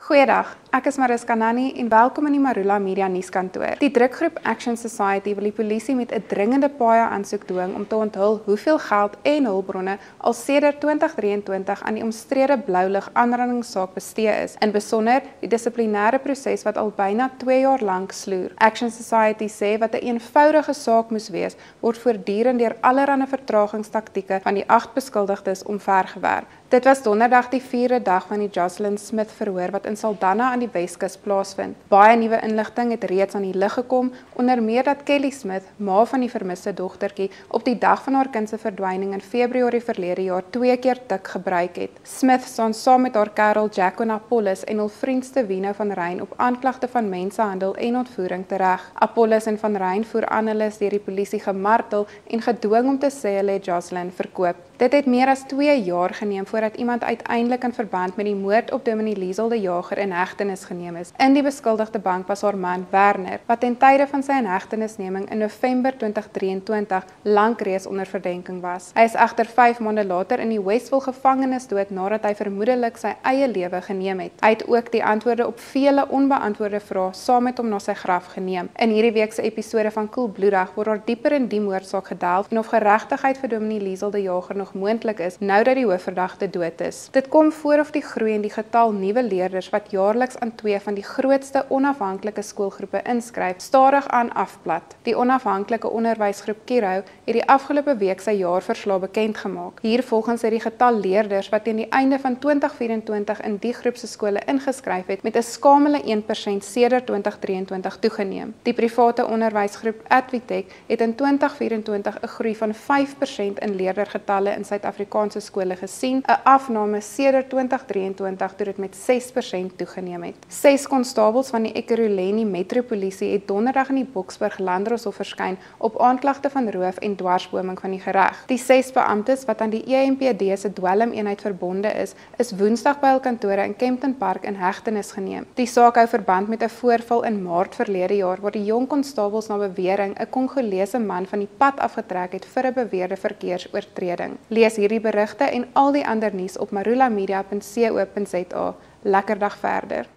Goeiedag, ek is Mariska Nani en welkom in die Marula Media nuuskantoor. Die drukgroep Action Society wil die polisie met 'n dringende paaie-aansoek dwing om te onthul hoeveel geld en hulpbronne al sedert 2023 aan die omstrede Bloulig aanrandingssaak bestee is, in besonder die dissiplinêre proses wat al byna 2 jaar lank sloer. Action Society sê wat 'n eenvoudige saak moes wees, word voortdurend deur allerlei vertragingstaktieke van die 8 beskuldigdes omvergewerp. Dit was donderdag die 4de dag van die Jocelyn Smith verhoor wat in Saldanha aan die Weskus plaasvind. Baie nuwe inligting het reeds aan die lig gekom, onder meer dat Kelly Smith, ma van die vermiste dogtertjie, op die dag van haar kind se verdwyning in Februarie verlede jaar 2 keer tik gebruik het. Smith staan saam met haar kerel Jacqueline Apollos en hul vriendste Wino van Ryn op aanklagte van mensenhandel en ontvoering tereg. Apollos en van Ryn voer aan hulle is deur die polisie gemartel en gedwing om te sê hulle het Jocelyn verkoop. Dit het meer as 2 jaar geneem voordat iemand uiteindelik in verband met die moord op Dominee Liesel de Jager in hegtenis geneem is. In die beskuldigde bank was haar man Werner, wat ten tye van sy inhegtenisneming in November 2023 lank reeds onder verdenking was. Hy is egter 5 maande later in die Westville gevangenis dood nadat hy vermoedelik sy eie lewe geneem het. Hy het ook die antwoorde op vele onbeantwoorde vrae saam met hom na sy graf geneem. In hierdie week se episode van Koelbloedig word daar dieper in die moordsaak gedelf en of geregtigheid vir Dominee Liesel de Jager nog moontlik is nou dat die hoofverdagte dood is. Dit kom voor of die groei in die getal nuwe leerders wat jaarliks aan 2 van die grootste onafhanklike skoolgroepe inskryf, stadig aan afplat. Die onafhanklike onderwysgroep Kiro het die afgelope week sy jaarverslag bekend gemaak. Hiervolgens het die getal leerders wat teen die einde van 2024 in die groep se skole ingeskryf het, met 'n skamele 1% sedert 2023 toegeneem. Die private onderwysgroep Advitech het in 2024 'n groei van 5% in leerdergetalle in Suid-Afrikaanse skole gesien, 'n afname sedert 2023 toe dit met 6% toegeneem het. 6 konstabels van die Ekurhuleni Metropolisie het donderdag in die Boksburg Landdroshof verskyn op aanklagte van roof en dwarsboming van die gereg. Die 6 beamptes wat aan die EMPD se dwelmeenheid verbonde is Woensdag by hul kantore in Kempton Park in hegtenis geneem. Die saak hou verband met 'n voorval in Maart verlede jaar waar die jong konstabels na bewering 'n Kongolese man van die pad afgetrek het vir 'n beweerde verkeersoortreding. Lees hierdie berigte en al die ander nuus op marulamedia.co.za. Lekker dag verder.